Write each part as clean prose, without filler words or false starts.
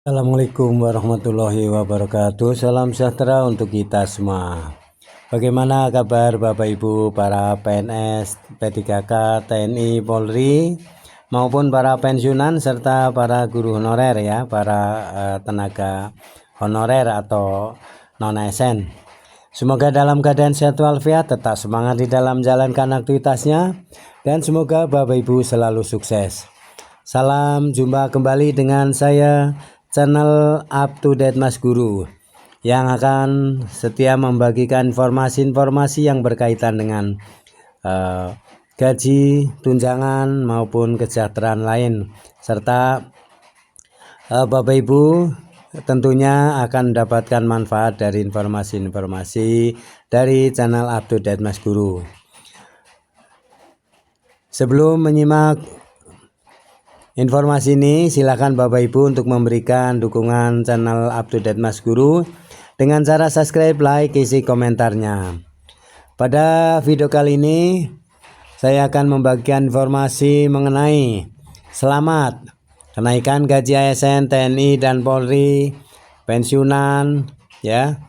Assalamualaikum warahmatullahi wabarakatuh. Salam sejahtera untuk kita semua. Bagaimana kabar Bapak Ibu para PNS, P3K, TNI, Polri maupun para pensiunan serta para guru honorer ya, para tenaga honorer atau non-ASN. Semoga dalam keadaan sehat walafiat, tetap semangat di dalam menjalankan aktivitasnya, dan semoga Bapak Ibu selalu sukses. Salam jumpa kembali dengan saya, channel Up to Date Mas Guru, yang akan setia membagikan informasi-informasi yang berkaitan dengan gaji, tunjangan maupun kesejahteraan lain, serta Bapak Ibu tentunya akan mendapatkan manfaat dari informasi-informasi dari channel Up to Date Mas Guru. Sebelum menyimak informasi ini, silakan Bapak Ibu untuk memberikan dukungan channel Up to Date Mas Guru dengan cara subscribe, like, isi komentarnya. Pada video kali ini saya akan membagikan informasi mengenai selamat kenaikan gaji ASN, TNI dan Polri, pensiunan ya,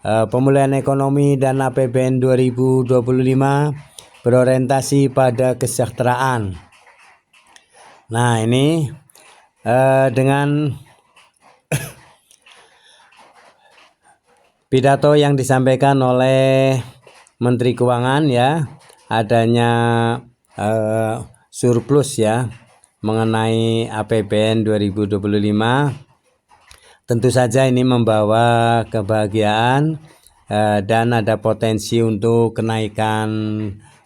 pemulihan ekonomi dan APBN 2025 berorientasi pada kesejahteraan. Nah, ini dengan pidato yang disampaikan oleh Menteri Keuangan ya, adanya surplus ya mengenai APBN 2025, tentu saja ini membawa kebahagiaan dan ada potensi untuk kenaikan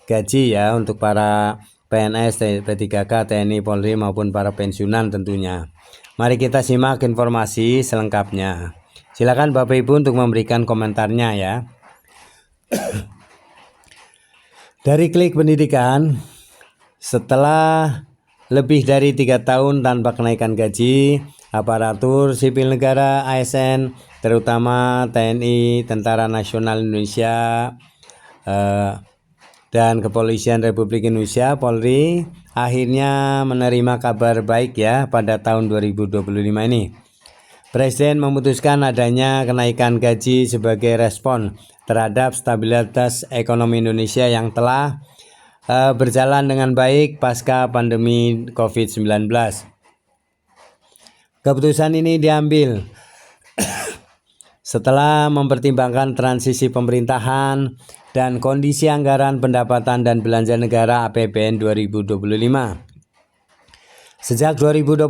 gaji ya untuk para PNS, P3K, TNI, Polri maupun para pensiunan tentunya. Mari kita simak informasi selengkapnya. Silakan Bapak Ibu untuk memberikan komentarnya ya. Dari Klik Pendidikan, setelah lebih dari 3 tahun tanpa kenaikan gaji, aparatur sipil negara ASN, terutama TNI, Tentara Nasional Indonesia, dan Kepolisian Republik Indonesia, Polri, akhirnya menerima kabar baik ya pada tahun 2025 ini. Presiden memutuskan adanya kenaikan gaji sebagai respon terhadap stabilitas ekonomi Indonesia yang telah berjalan dengan baik pasca pandemi COVID-19. Keputusan ini diambil setelah mempertimbangkan transisi pemerintahan dan kondisi anggaran pendapatan dan belanja negara APBN 2025. Sejak 2020,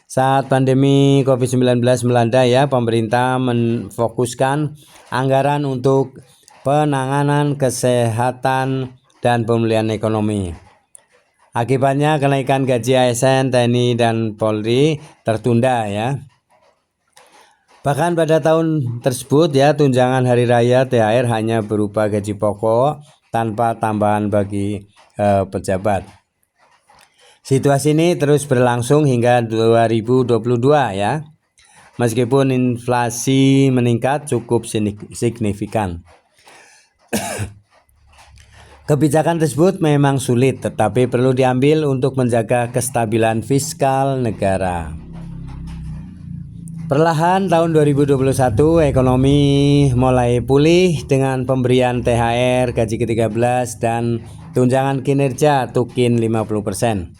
saat pandemi COVID-19 melanda ya, pemerintah memfokuskan anggaran untuk penanganan kesehatan dan pemulihan ekonomi. Akibatnya kenaikan gaji ASN, TNI, dan Polri tertunda ya. Bahkan pada tahun tersebut ya, tunjangan hari raya THR hanya berupa gaji pokok tanpa tambahan bagi pejabat. Situasi ini terus berlangsung hingga 2022 ya. Meskipun inflasi meningkat cukup signifikan. Kebijakan tersebut memang sulit, tetapi perlu diambil untuk menjaga kestabilan fiskal negara. Perlahan tahun 2021 ekonomi mulai pulih dengan pemberian THR, gaji ke-13 dan tunjangan kinerja Tukin 50%.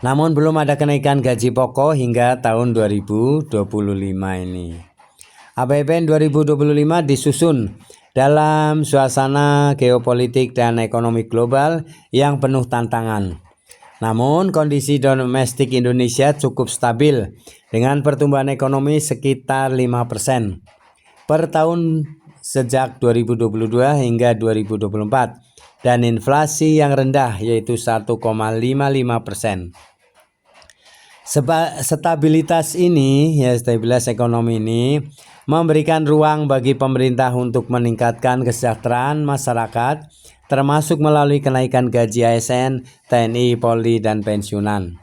Namun belum ada kenaikan gaji pokok hingga tahun 2025 ini. APBN 2025 disusun dalam suasana geopolitik dan ekonomi global yang penuh tantangan. Namun kondisi domestik Indonesia cukup stabil dengan pertumbuhan ekonomi sekitar 5% per tahun sejak 2022 hingga 2024 dan inflasi yang rendah yaitu 1,55%. Stabilitas ini ya, stabilitas ekonomi ini memberikan ruang bagi pemerintah untuk meningkatkan kesejahteraan masyarakat, termasuk melalui kenaikan gaji ASN, TNI, Polri, dan pensiunan.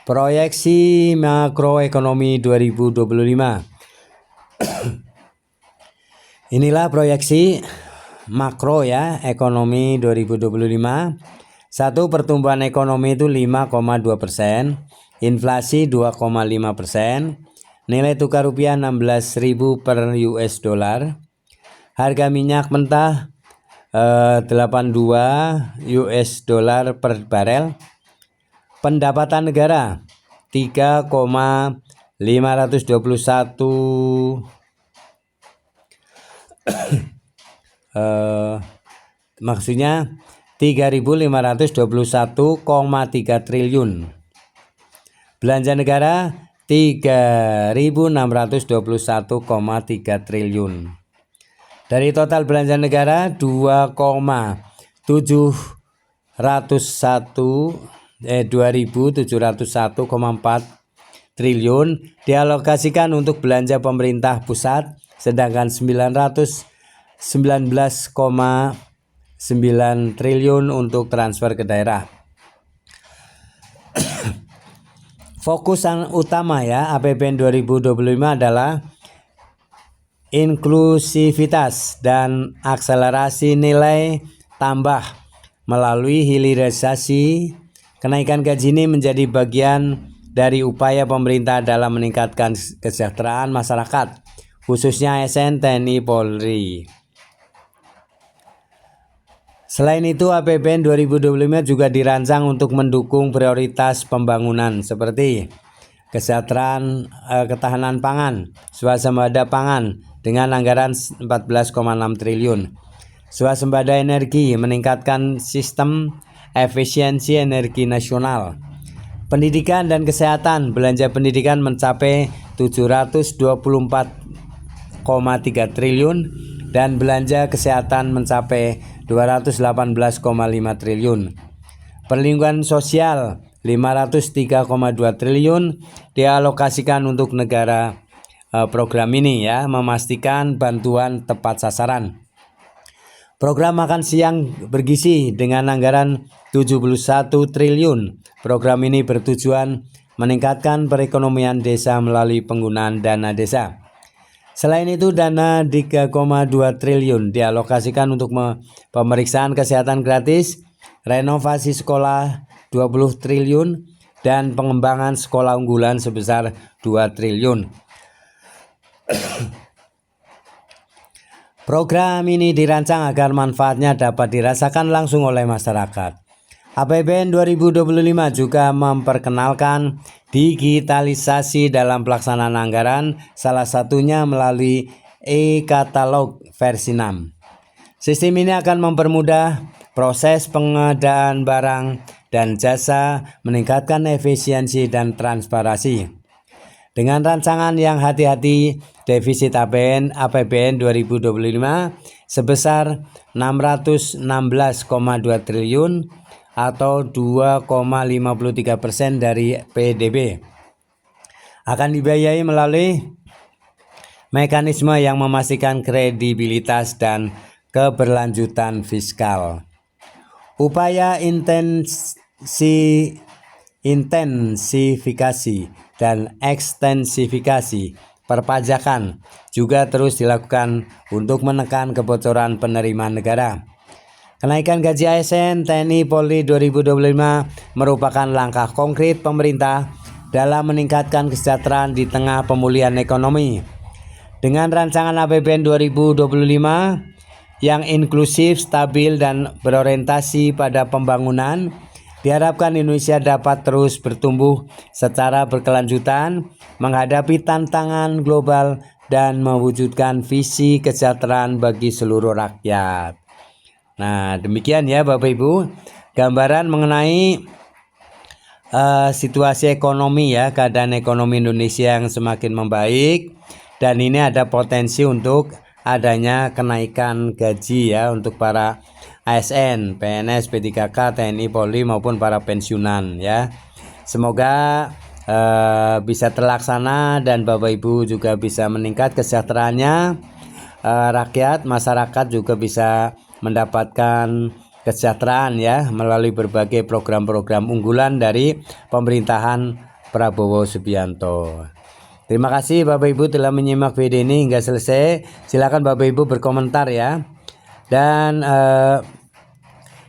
Proyeksi makroekonomi 2025. Inilah proyeksi makro ya, ekonomi 2025. 1. Pertumbuhan ekonomi itu 5,2%. inflasi 2,5%, nilai tukar rupiah 16.000 per US dollar, harga minyak mentah 82 US dollar per barel, pendapatan negara 3,521 maksudnya 3.521,3 triliun. Belanja negara 3.621,3 triliun. Dari total belanja negara 2.701,4 triliun dialokasikan untuk belanja pemerintah pusat, sedangkan 919,9 triliun untuk transfer ke daerah. Fokus utama ya APBN 2025 adalah inklusivitas dan akselerasi nilai tambah melalui hilirisasi. Kenaikan gaji ini menjadi bagian dari upaya pemerintah dalam meningkatkan kesejahteraan masyarakat, khususnya ASN, TNI, Polri. Selain itu, APBN 2025 juga dirancang untuk mendukung prioritas pembangunan seperti kesejahteraan, ketahanan pangan, swasembada pangan dengan anggaran 14,6 triliun. Swasembada energi, meningkatkan sistem efisiensi energi nasional. Pendidikan dan kesehatan, belanja pendidikan mencapai 724,3 triliun dan belanja kesehatan mencapai 218,5 triliun. Perlindungan sosial 503,2 triliun dialokasikan untuk negara. Program ini ya memastikan bantuan tepat sasaran. Program makan siang bergizi dengan anggaran 71 triliun. Program ini bertujuan meningkatkan perekonomian desa melalui penggunaan dana desa. Selain itu, dana 3,2 triliun dialokasikan untuk pemeriksaan kesehatan gratis, renovasi sekolah 20 triliun, dan pengembangan sekolah unggulan sebesar 2 triliun. Program ini dirancang agar manfaatnya dapat dirasakan langsung oleh masyarakat. APBN 2025 juga memperkenalkan digitalisasi dalam pelaksanaan anggaran, salah satunya melalui e-katalog versi 6. Sistem ini akan mempermudah proses pengadaan barang dan jasa, meningkatkan efisiensi dan transparansi. Dengan rancangan yang hati-hati, defisit APBN 2025 sebesar 616,2 triliun atau 2,53% dari PDB akan dibiayai melalui mekanisme yang memastikan kredibilitas dan keberlanjutan fiskal. Upaya intensifikasi dan ekstensifikasi perpajakan juga terus dilakukan untuk menekan kebocoran penerimaan negara. Kenaikan gaji ASN, TNI, Polri 2025 merupakan langkah konkret pemerintah dalam meningkatkan kesejahteraan di tengah pemulihan ekonomi. Dengan rancangan APBN 2025 yang inklusif, stabil, dan berorientasi pada pembangunan, diharapkan Indonesia dapat terus bertumbuh secara berkelanjutan, menghadapi tantangan global, dan mewujudkan visi kesejahteraan bagi seluruh rakyat. Nah, demikian ya Bapak Ibu, gambaran mengenai situasi ekonomi ya, keadaan ekonomi Indonesia yang semakin membaik, dan ini ada potensi untuk adanya kenaikan gaji ya untuk para ASN, PNS, P3K, TNI, Polri maupun para pensiunan ya. Semoga bisa terlaksana dan Bapak Ibu juga bisa meningkat kesejahteraannya, rakyat, masyarakat juga bisa mendapatkan kesejahteraan ya melalui berbagai program-program unggulan dari pemerintahan Prabowo Subianto. Terima kasih Bapak Ibu telah menyimak video ini hingga selesai. Silakan Bapak Ibu berkomentar ya. Dan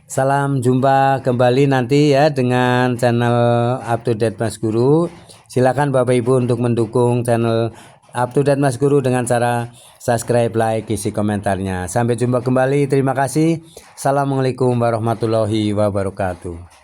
Salam jumpa kembali nanti ya dengan channel Up to Date Mas Guru. Silakan Bapak Ibu untuk mendukung channel Up to Date Mas Guru dengan cara subscribe, like, isi komentarnya. Sampai jumpa kembali. Terima kasih. Assalamualaikum warahmatullahi wabarakatuh.